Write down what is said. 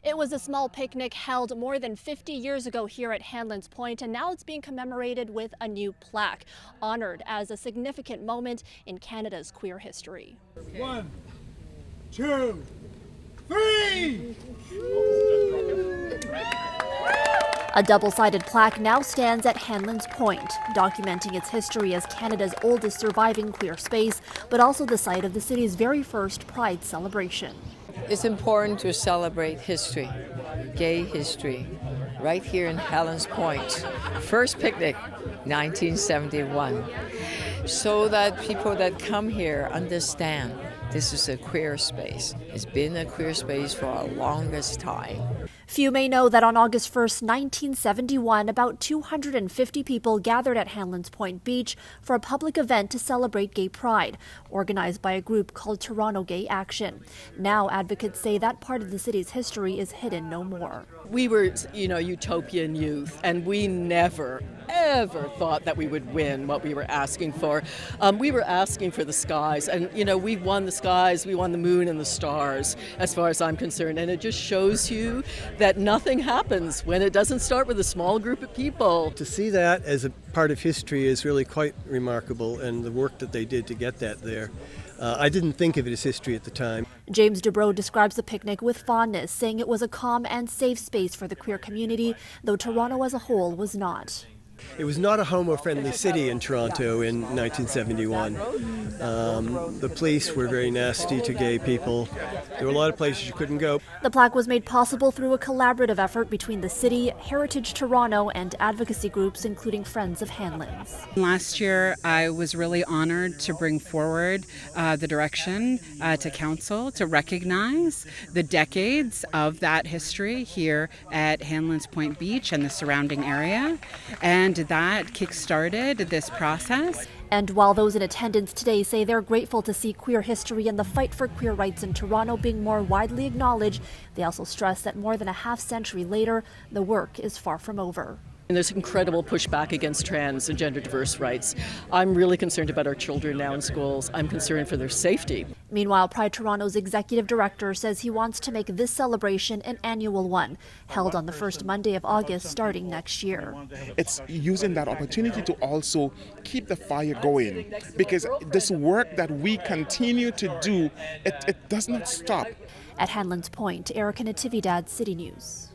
It was a small picnic held more than 50 years ago here at Hanlan's Point, and now it's being commemorated with a new plaque, honored as a significant moment in Canada's queer history. 1, 2, 3! A double-sided plaque now stands at Hanlan's Point, documenting its history as Canada's oldest surviving queer space, but also the site of the city's very first Pride celebration. It's important to celebrate history, gay history, right here in Hanlan's Point. First picnic, 1971, so that people that come here understand this is a queer space. It's been a queer space for the longest time. Few may know that on August 1st, 1971, about 250 people gathered at Hanlan's Point Beach for a public event to celebrate gay pride, organized by a group called Toronto Gay Action. Now, advocates say that part of the city's history is hidden no more. We were, utopian youth, and we never, ever thought that we would win what we were asking for. We were asking for the skies, and, we won the skies, we won the moon and the stars, as far as I'm concerned, and it just shows you that nothing happens when it doesn't start with a small group of people. To see that as a part of history is really quite remarkable, and the work that they did to get that there. I didn't think of it as history at the time. James Dubrow describes the picnic with fondness, saying it was a calm and safe space for the queer community, though Toronto as a whole was not. It was not a homo-friendly city in Toronto in 1971. The police were very nasty to gay people. There were a lot of places you couldn't go. The plaque was made possible through a collaborative effort between the city, Heritage Toronto, and advocacy groups, including Friends of Hanlan's. Last year, I was really honored to bring forward the direction to council to recognize the decades of that history here at Hanlan's Point Beach and the surrounding area. And that kick-started this process. And while those in attendance today say they're grateful to see queer history and the fight for queer rights in Toronto being more widely acknowledged, they also stress that more than a half-century later, the work is far from over. And there's incredible pushback against trans and gender diverse rights. I'm really concerned about our children now in schools. I'm concerned for their safety. Meanwhile, Pride Toronto's executive director says he wants to make this celebration an annual one, held on the first Monday of August starting next year. It's using that opportunity to also keep the fire going, because this work that we continue to do, it does not stop. At Hanlan's Point, Natividad, City News.